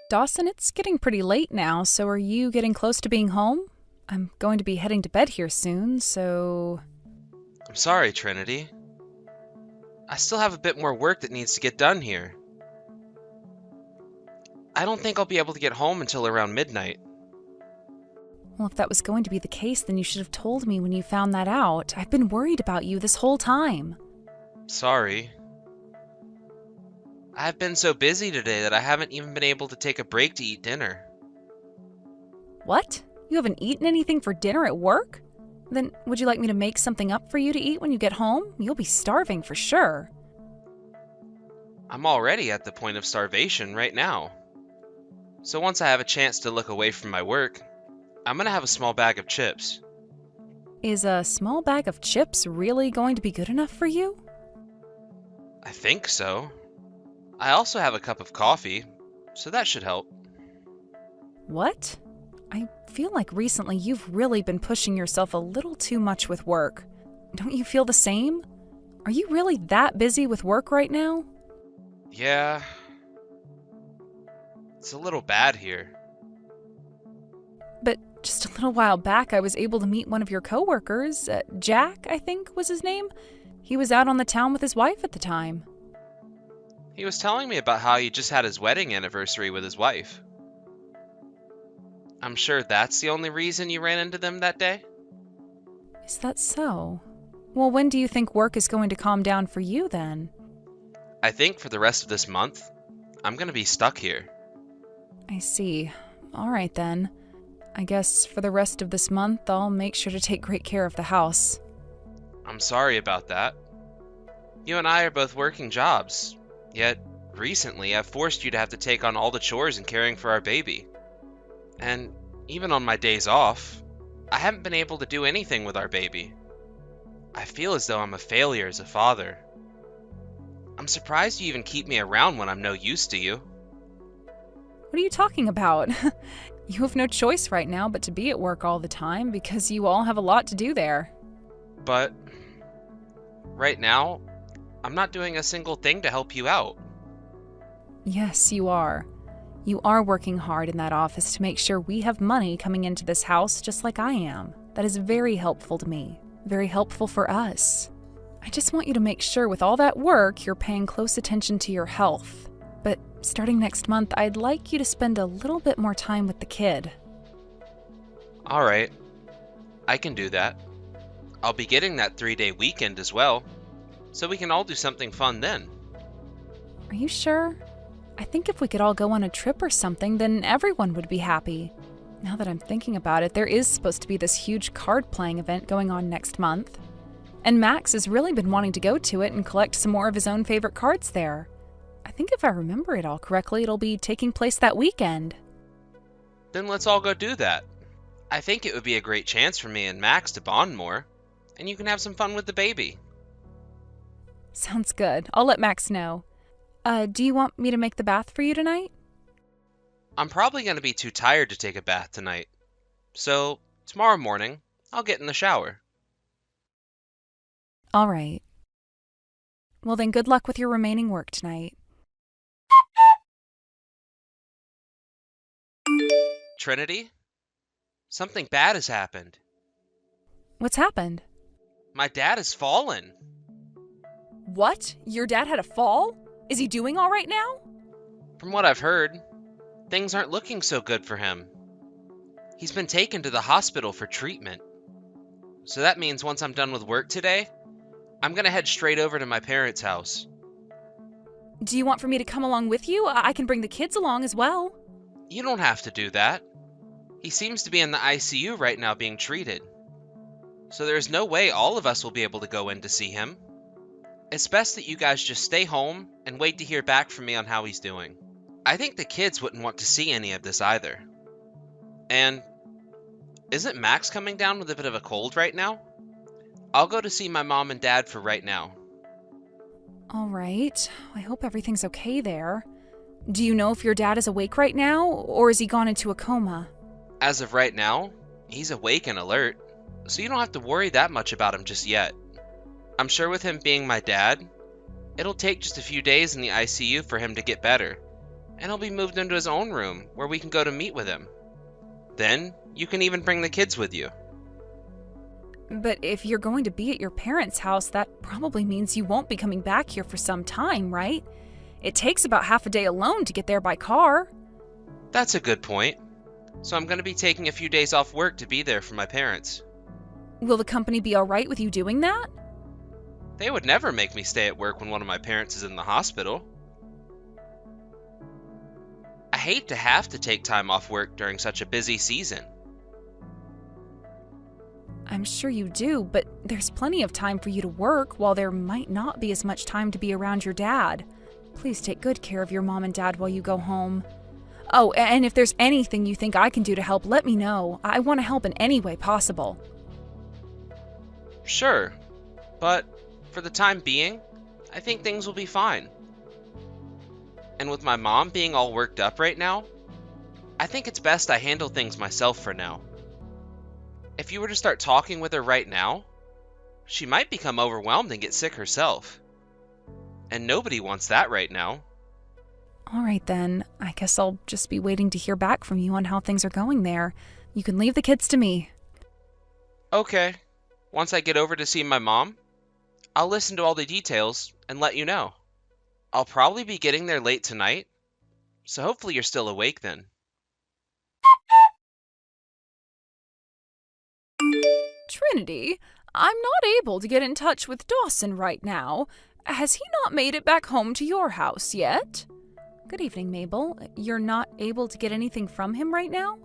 Dawson, it's getting pretty late now, so are you getting close to being home? I'm going to be heading to bed here soon, so... I'm sorry, Trinity. I still have a bit more work that needs to get done here. I don't think I'll be able to get home until around midnight. Well, if that was going to be the case, then you should have told me when you found that out. I've been worried about you this whole time. Sorry. I've been so busy today that I haven't even been able to take a break to eat dinner. What? You haven't eaten anything for dinner at work? Then would you like me to make something up for you to eat when you get home? You'll be starving for sure. I'm already at the point of starvation right now. So once I have a chance to look away from my work, I'm gonna have a small bag of chips. Is a small bag of chips really going to be good enough for you? I think so. I also have a cup of coffee, so that should help. What? I feel like recently you've really been pushing yourself a little too much with work. Don't you feel the same? Are you really that busy with work right now? Yeah. It's a little bad here. But just a little while back, I was able to meet one of your coworkers. Jack, I think was his name. He was out on the town with his wife at the time. He was telling me about how he just had his wedding anniversary with his wife. I'm sure that's the only reason you ran into them that day? Is that so? Well, when do you think work is going to calm down for you then? I think for the rest of this month, I'm gonna be stuck here. I see. All right then. I guess for the rest of this month, I'll make sure to take great care of the house. I'm sorry about that. You and I are both working jobs, yet recently I've forced you to have to take on all the chores and caring for our baby. And even on my days off, I haven't been able to do anything with our baby. I feel as though I'm a failure as a father. I'm surprised you even keep me around when I'm no use to you. What are you talking about? You have no choice right now but to be at work all the time because you all have a lot to do there. But right now, I'm not doing a single thing to help you out. Yes, you are. You are working hard in that office to make sure we have money coming into this house just like I am. That is very helpful to me. Very helpful for us. I just want you to make sure with all that work, you're paying close attention to your health. But starting next month, I'd like you to spend a little bit more time with the kid. Alright, I can do that. I'll be getting that 3-day weekend as well, so we can all do something fun then. Are you sure? I think if we could all go on a trip or something, then everyone would be happy. Now that I'm thinking about it, there is supposed to be this huge card-playing event going on next month. And Max has really been wanting to go to it and collect some more of his own favorite cards there. I think if I remember it all correctly, it'll be taking place that weekend. Then let's all go do that. I think it would be a great chance for me and Max to bond more, and you can have some fun with the baby. Sounds good. I'll let Max know. Do you want me to make the bath for you tonight? I'm probably going to be too tired to take a bath tonight, so tomorrow morning, I'll get in the shower. All right. Well then, good luck with your remaining work tonight. Trinity? Something bad has happened. What's happened? My dad has fallen. What? Your dad had a fall? Is he doing all right now? From what I've heard, things aren't looking so good for him. He's been taken to the hospital for treatment. So that means once I'm done with work today, I'm gonna head straight over to my parents' house. Do you want for me to come along with you? I can bring the kids along as well. You don't have to do that. He seems to be in the ICU right now being treated. So there's no way all of us will be able to go in to see him. It's best that you guys just stay home and wait to hear back from me on how he's doing. I think the kids wouldn't want to see any of this either. And isn't Max coming down with a bit of a cold right now? I'll go to see my mom and dad for right now. All right. I hope everything's okay there. Do you know if your dad is awake right now, or has he gone into a coma? As of right now, he's awake and alert, so you don't have to worry that much about him just yet. I'm sure with him being my dad, it'll take just a few days in the ICU for him to get better, and he'll be moved into his own room where we can go to meet with him. Then you can even bring the kids with you. But if you're going to be at your parents' house, that probably means you won't be coming back here for some time, right? It takes about half a day alone to get there by car. That's a good point. So I'm going to be taking a few days off work to be there for my parents. Will the company be all right with you doing that? They would never make me stay at work when one of my parents is in the hospital. I hate to have to take time off work during such a busy season. I'm sure you do, but there's plenty of time for you to work while there might not be as much time to be around your dad. Please take good care of your mom and dad while you go home. Oh, and if there's anything you think I can do to help, let me know. I want to help in any way possible. Sure, but for the time being, I think things will be fine. And with my mom being all worked up right now, I think it's best I handle things myself for now. If you were to start talking with her right now, she might become overwhelmed and get sick herself. And nobody wants that right now. All right then, I guess I'll just be waiting to hear back from you on how things are going there. You can leave the kids to me. Okay, once I get over to see my mom, I'll listen to all the details and let you know. I'll probably be getting there late tonight, so hopefully you're still awake then. Trinity, I'm not able to get in touch with Dawson right now. Has he not made it back home to your house yet? Good evening, Mabel. You're not able to get anything from him right now?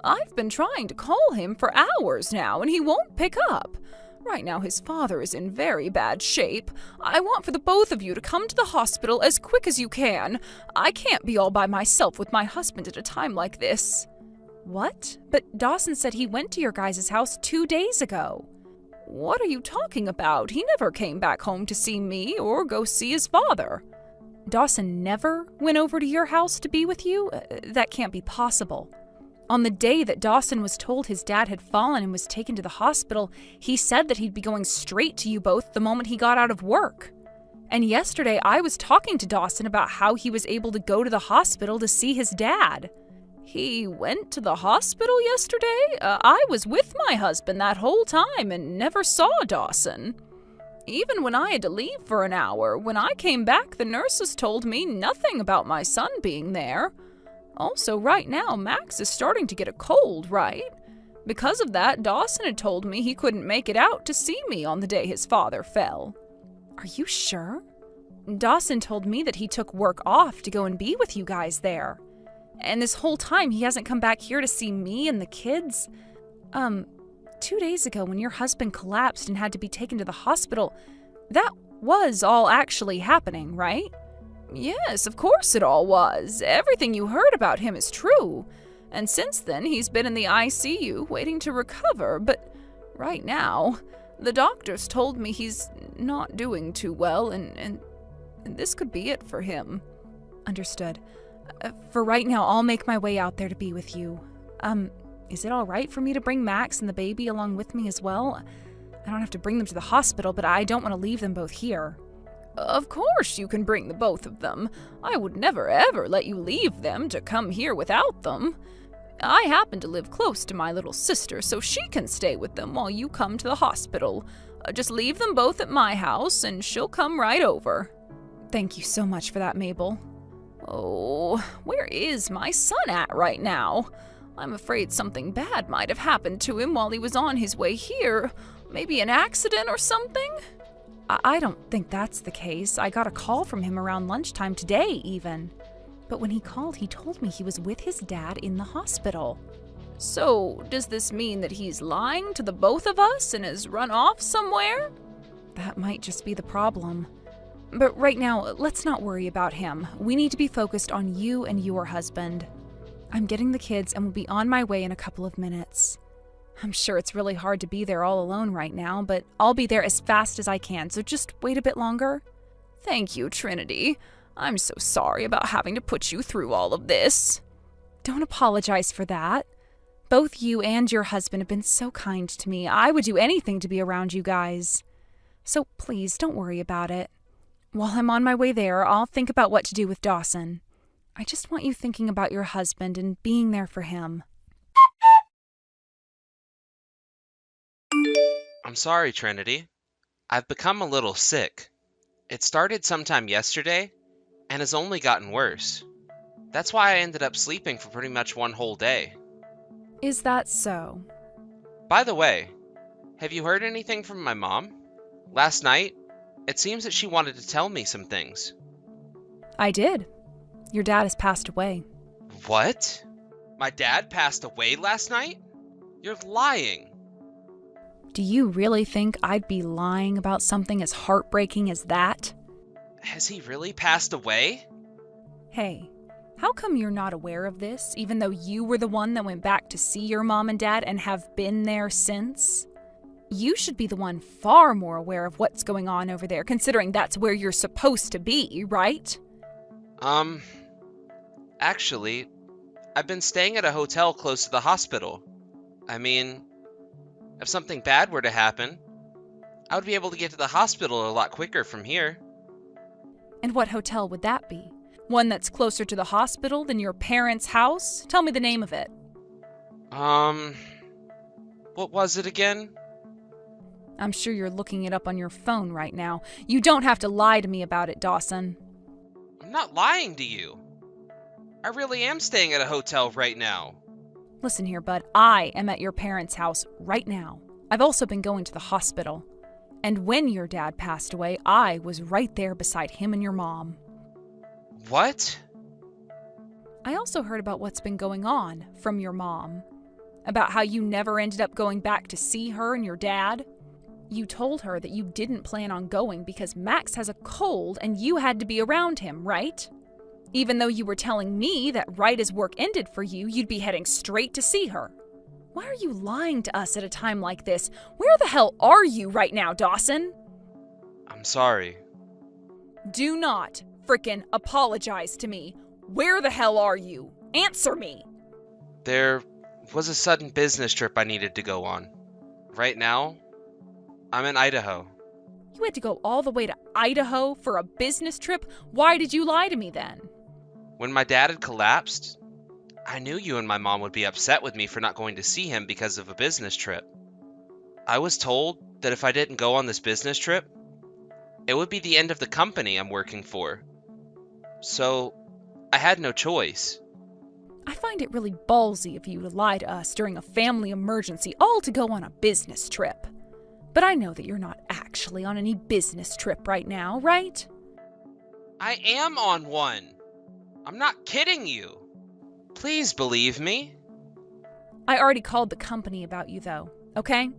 I've been trying to call him for hours now, and he won't pick up. Right now, his father is in very bad shape. I want for the both of you to come to the hospital as quick as you can. I can't be all by myself with my husband at a time like this. What? But Dawson said he went to your guys' house 2 days ago. What are you talking about? He never came back home to see me or go see his father. Dawson never went over to your house to be with you? That can't be possible. On the day that Dawson was told his dad had fallen and was taken to the hospital, he said that he'd be going straight to you both the moment he got out of work. And yesterday I was talking to Dawson about how he was able to go to the hospital to see his dad. He went to the hospital yesterday? I was with my husband that whole time and never saw Dawson. Even when I had to leave for an hour, when I came back, the nurses told me nothing about my son being there. Also, right now, Max is starting to get a cold, right? Because of that, Dawson had told me he couldn't make it out to see me on the day his father fell. Are you sure? Dawson told me that he took work off to go and be with you guys there. And this whole time, he hasn't come back here to see me and the kids. 2 days ago, when your husband collapsed and had to be taken to the hospital, that was all actually happening, right? Yes, of course it all was. Everything you heard about him is true. And since then, he's been in the ICU waiting to recover, but right now, the doctors told me he's not doing too well, and this could be it for him. Understood. For right now, I'll make my way out there to be with you. Is it all right for me to bring Max and the baby along with me as well? I don't have to bring them to the hospital, but I don't want to leave them both here. Of course you can bring the both of them. I would never ever let you leave them to come here without them. I happen to live close to my little sister, so she can stay with them while you come to the hospital. Just leave them both at my house, and she'll come right over. Thank you so much for that, Mabel. Oh, where is my son at right now? I'm afraid something bad might have happened to him while he was on his way here. Maybe an accident or something? I don't think that's the case. I got a call from him around lunchtime today, even. But when he called, he told me he was with his dad in the hospital. So, does this mean that he's lying to the both of us and has run off somewhere? That might just be the problem. But right now, let's not worry about him. We need to be focused on you and your husband. I'm getting the kids and will be on my way in a couple of minutes. I'm sure it's really hard to be there all alone right now, but I'll be there as fast as I can, so just wait a bit longer. Thank you, Trinity. I'm so sorry about having to put you through all of this. Don't apologize for that. Both you and your husband have been so kind to me. I would do anything to be around you guys. So please, don't worry about it. While I'm on my way there, I'll think about what to do with Dawson. I just want you thinking about your husband and being there for him. I'm sorry, Trinity. I've become a little sick. It started sometime yesterday and has only gotten worse. That's why I ended up sleeping for pretty much one whole day. Is that so? By the way, have you heard anything from my mom? Last night, it seems that she wanted to tell me some things. I did. Your dad has passed away. What? My dad passed away last night? You're lying. Do you really think I'd be lying about something as heartbreaking as that? Has he really passed away? Hey, how come you're not aware of this, even though you were the one that went back to see your mom and dad and have been there since? You should be the one far more aware of what's going on over there, considering that's where you're supposed to be, right? Actually, I've been staying at a hotel close to the hospital. I mean, if something bad were to happen, I would be able to get to the hospital a lot quicker from here. And what hotel would that be? One that's closer to the hospital than your parents' house? Tell me the name of it. What was it again? I'm sure you're looking it up on your phone right now. You don't have to lie to me about it, Dawson. I'm not lying to you. I really am staying at a hotel right now. Listen here, bud. I am at your parents' house right now. I've also been going to the hospital. And when your dad passed away, I was right there beside him and your mom. What? I also heard about what's been going on from your mom. About how you never ended up going back to see her and your dad. You told her that you didn't plan on going because Max has a cold and you had to be around him, right? Even though you were telling me that right as work ended for you, you'd be heading straight to see her. Why are you lying to us at a time like this? Where the hell are you right now, Dawson? I'm sorry. Do not frickin' apologize to me. Where the hell are you? Answer me! There was a sudden business trip I needed to go on. Right now, I'm in Idaho. You had to go all the way to Idaho for a business trip? Why did you lie to me then? When my dad had collapsed, I knew you and my mom would be upset with me for not going to see him because of a business trip. I was told that if I didn't go on this business trip, it would be the end of the company I'm working for. So, I had no choice. I find it really ballsy of you to lie to us during a family emergency, all to go on a business trip. But I know that you're not actually on any business trip right now, right? I am on one. I'm not kidding you. Please believe me. I already called the company about you, though, okay?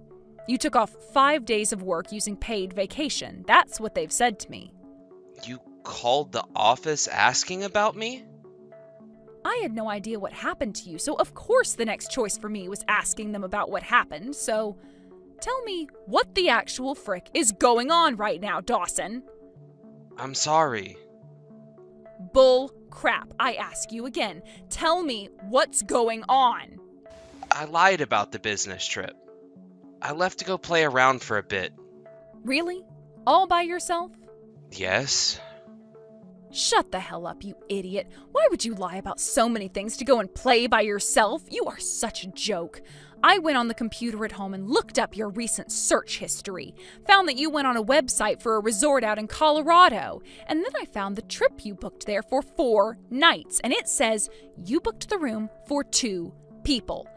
You took off 5 days of work using paid vacation. That's what they've said to me. You called the office asking about me? I had no idea what happened to you, so of course the next choice for me was asking them about what happened, so tell me what the actual frick is going on right now, Dawson. I'm sorry. Bull crap. I ask you again. Tell me what's going on. I lied about the business trip. I left to go play around for a bit. Really? All by yourself? Yes. Shut the hell up, you idiot. Why would you lie about so many things to go and play by yourself? You are such a joke. I went on the computer at home and looked up your recent search history. Found that you went on a website for a resort out in Colorado. And then I found the trip you booked there for 4 nights. And it says you booked the room for 2 people.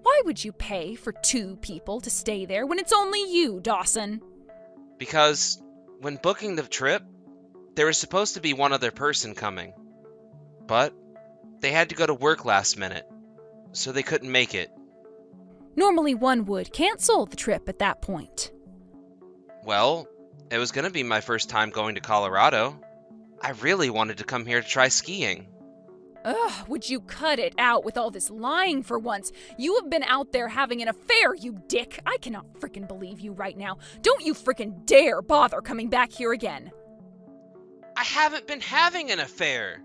Why would you pay for 2 people to stay there when it's only you, Dawson? Because when booking the trip, there was supposed to be one other person coming. But they had to go to work last minute, so they couldn't make it. Normally one would cancel the trip at that point. Well, it was going to be my first time going to Colorado. I really wanted to come here to try skiing. Ugh, would you cut it out with all this lying for once? You have been out there having an affair, you dick. I cannot frickin' believe you right now. Don't you frickin' dare bother coming back here again. I haven't been having an affair.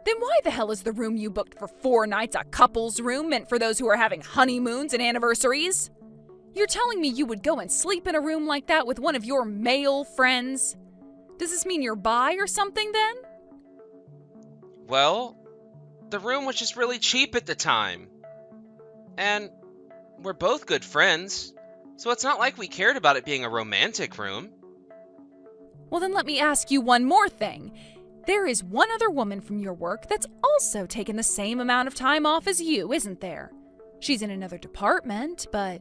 Then why the hell is the room you booked for 4 nights a couple's room meant for those who are having honeymoons and anniversaries? You're telling me you would go and sleep in a room like that with one of your male friends? Does this mean you're bi or something then? Well, the room was just really cheap at the time. And we're both good friends, so it's not like we cared about it being a romantic room. Well, then let me ask you one more thing. There is one other woman from your work that's also taken the same amount of time off as you, isn't there? She's in another department, but...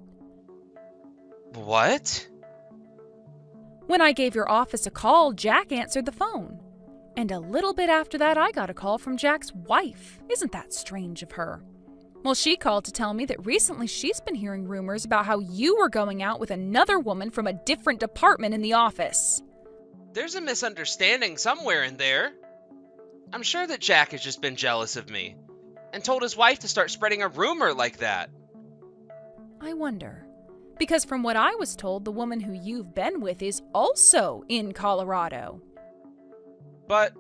What? When I gave your office a call, Jack answered the phone. And a little bit after that, I got a call from Jack's wife. Isn't that strange of her? Well, she called to tell me that recently she's been hearing rumors about how you were going out with another woman from a different department in the office. There's a misunderstanding somewhere in there. I'm sure that Jack has just been jealous of me and told his wife to start spreading a rumor like that. I wonder. Because from what I was told, the woman who you've been with is also in Colorado. But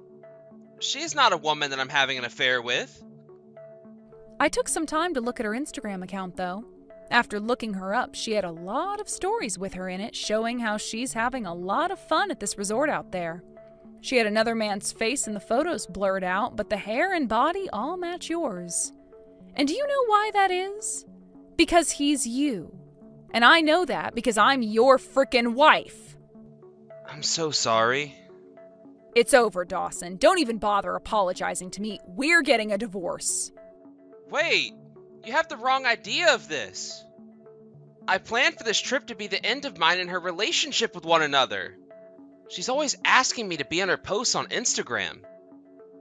she's not a woman that I'm having an affair with. I took some time to look at her Instagram account, though. After looking her up, she had a lot of stories with her in it, showing how she's having a lot of fun at this resort out there. She had another man's face in the photos blurred out, but the hair and body all match yours. And do you know why that is? Because he's you. And I know that because I'm your frickin' wife. I'm so sorry. It's over, Dawson. Don't even bother apologizing to me. We're getting a divorce. Wait, you have the wrong idea of this. I planned for this trip to be the end of mine and her relationship with one another. She's always asking me to be on her posts on Instagram.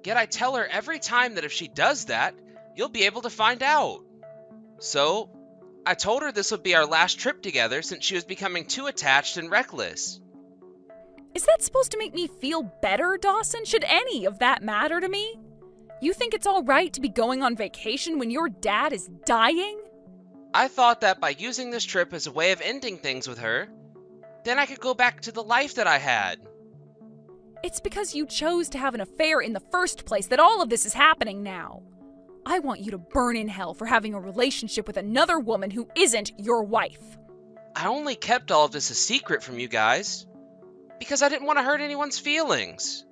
Yet I tell her every time that if she does that, you'll be able to find out. So, I told her this would be our last trip together since she was becoming too attached and reckless. Is that supposed to make me feel better, Dawson? Should any of that matter to me? You think it's all right to be going on vacation when your dad is dying? I thought that by using this trip as a way of ending things with her, then I could go back to the life that I had. It's because you chose to have an affair in the first place that all of this is happening now. I want you to burn in hell for having a relationship with another woman who isn't your wife. I only kept all of this a secret from you guys because I didn't want to hurt anyone's feelings.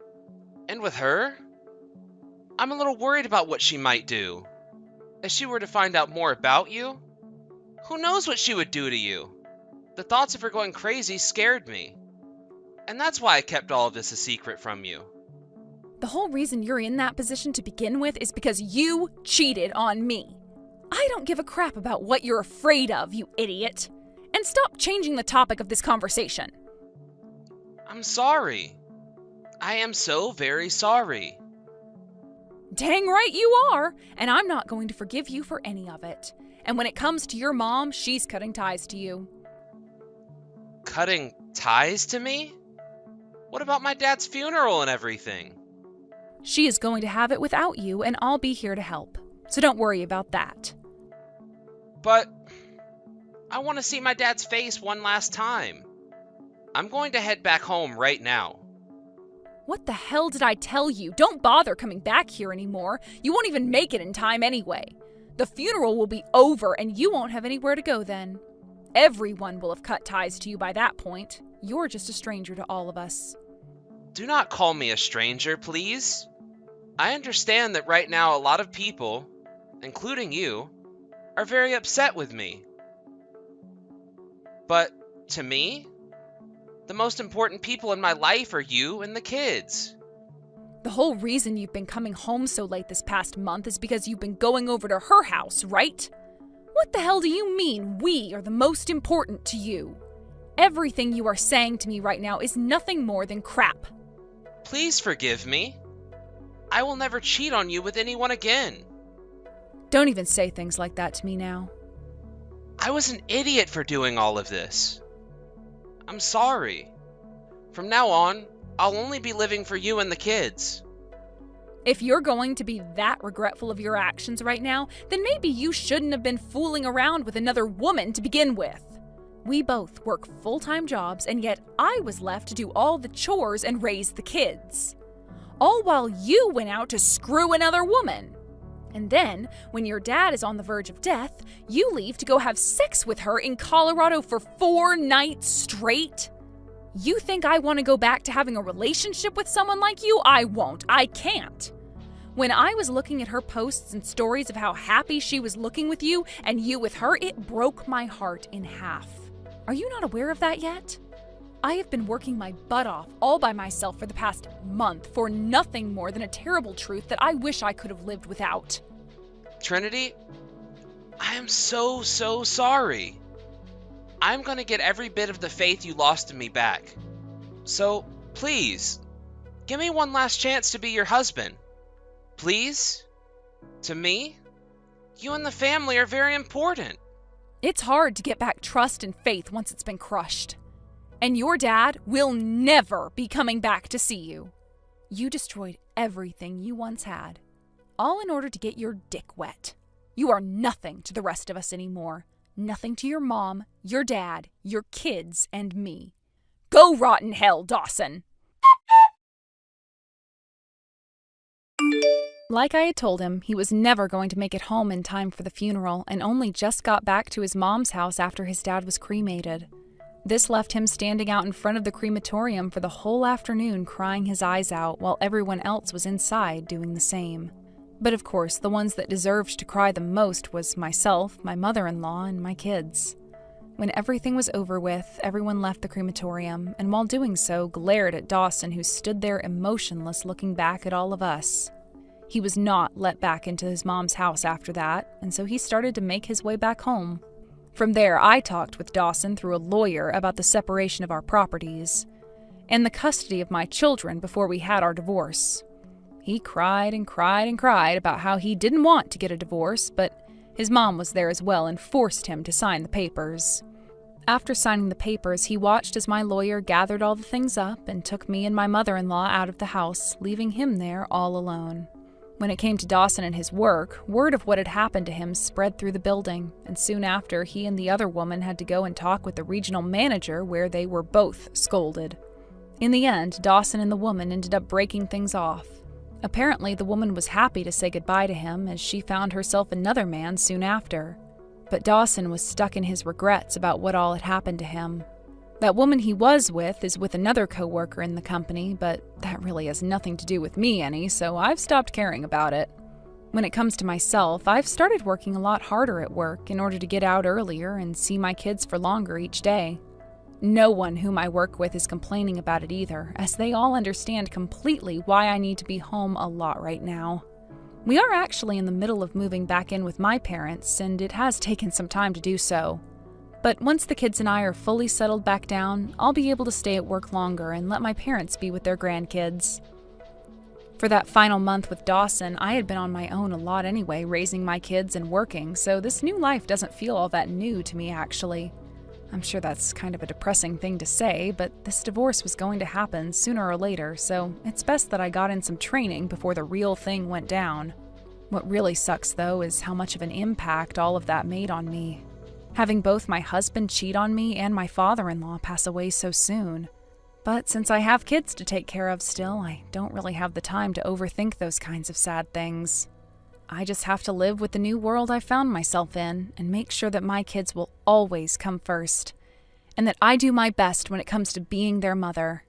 And with her, I'm a little worried about what she might do. If she were to find out more about you, who knows what she would do to you? The thoughts of her going crazy scared me. And that's why I kept all of this a secret from you. The whole reason you're in that position to begin with is because you cheated on me. I don't give a crap about what you're afraid of, you idiot. And stop changing the topic of this conversation. I'm sorry. I am so very sorry. Dang right you are, and I'm not going to forgive you for any of it. And when it comes to your mom, she's cutting ties to you. Cutting ties to me? What about my dad's funeral and everything? She is going to have it without you, and I'll be here to help. So don't worry about that. But I want to see my dad's face one last time. I'm going to head back home right now. What the hell did I tell you? Don't bother coming back here anymore. You won't even make it in time anyway. The funeral will be over and you won't have anywhere to go then. Everyone will have cut ties to you by that point. You're just a stranger to all of us. Do not call me a stranger, please. I understand that right now a lot of people, including you, are very upset with me. But to me, the most important people in my life are you and the kids. The whole reason you've been coming home so late this past month is because you've been going over to her house, right? What the hell do you mean we are the most important to you? Everything you are saying to me right now is nothing more than crap. Please forgive me. I will never cheat on you with anyone again. Don't even say things like that to me now. I was an idiot for doing all of this. I'm sorry. From now on, I'll only be living for you and the kids. If you're going to be that regretful of your actions right now, then maybe you shouldn't have been fooling around with another woman to begin with. We both work full-time jobs, and yet I was left to do all the chores and raise the kids. All while you went out to screw another woman. And then, when your dad is on the verge of death, you leave to go have sex with her in Colorado for 4 nights straight? You think I want to go back to having a relationship with someone like you? I won't. I can't. When I was looking at her posts and stories of how happy she was looking with you and you with her, it broke my heart in half. Are you not aware of that yet? I have been working my butt off all by myself for the past month for nothing more than a terrible truth that I wish I could have lived without. Trinity, I am so sorry. I'm going to get every bit of the faith you lost in me back. So, please, give me one last chance to be your husband. Please? To me? You and the family are very important. It's hard to get back trust and faith once it's been crushed. And your dad will never be coming back to see you. You destroyed everything you once had, all in order to get your dick wet. You are nothing to the rest of us anymore. Nothing to your mom, your dad, your kids, and me. Go rot in hell, Dawson! Like I had told him, he was never going to make it home in time for the funeral and only just got back to his mom's house after his dad was cremated. This left him standing out in front of the crematorium for the whole afternoon crying his eyes out while everyone else was inside doing the same. But of course, the ones that deserved to cry the most was myself, my mother-in-law, and my kids. When everything was over with, everyone left the crematorium, and while doing so, glared at Dawson, who stood there emotionless looking back at all of us. He was not let back into his mom's house after that, and so he started to make his way back home. From there, I talked with Dawson through a lawyer about the separation of our properties and the custody of my children before we had our divorce. He cried and cried and cried about how he didn't want to get a divorce, but his mom was there as well and forced him to sign the papers. After signing the papers, he watched as my lawyer gathered all the things up and took me and my mother-in-law out of the house, leaving him there all alone. When it came to Dawson and his work, word of what had happened to him spread through the building, and soon after, he and the other woman had to go and talk with the regional manager where they were both scolded. In the end, Dawson and the woman ended up breaking things off. Apparently, the woman was happy to say goodbye to him as she found herself another man soon after. But Dawson was stuck in his regrets about what all had happened to him. That woman he was with is with another coworker in the company, but that really has nothing to do with me any, so I've stopped caring about it. When it comes to myself, I've started working a lot harder at work in order to get out earlier and see my kids for longer each day. No one whom I work with is complaining about it either, as they all understand completely why I need to be home a lot right now. We are actually in the middle of moving back in with my parents, and it has taken some time to do so. But once the kids and I are fully settled back down, I'll be able to stay at work longer and let my parents be with their grandkids. For that final month with Dawson, I had been on my own a lot anyway, raising my kids and working, so this new life doesn't feel all that new to me actually. I'm sure that's kind of a depressing thing to say, but this divorce was going to happen sooner or later, so it's best that I got in some training before the real thing went down. What really sucks, though, is how much of an impact all of that made on me. Having both my husband cheat on me and my father-in-law pass away so soon. But since I have kids to take care of still, I don't really have the time to overthink those kinds of sad things. I just have to live with the new world I found myself in and make sure that my kids will always come first, and that I do my best when it comes to being their mother.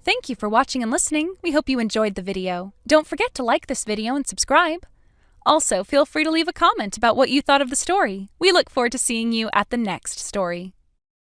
Thank you for watching and listening. We hope you enjoyed the video. Don't forget to like this video and subscribe. Also, feel free to leave a comment about what you thought of the story. We look forward to seeing you at the next story.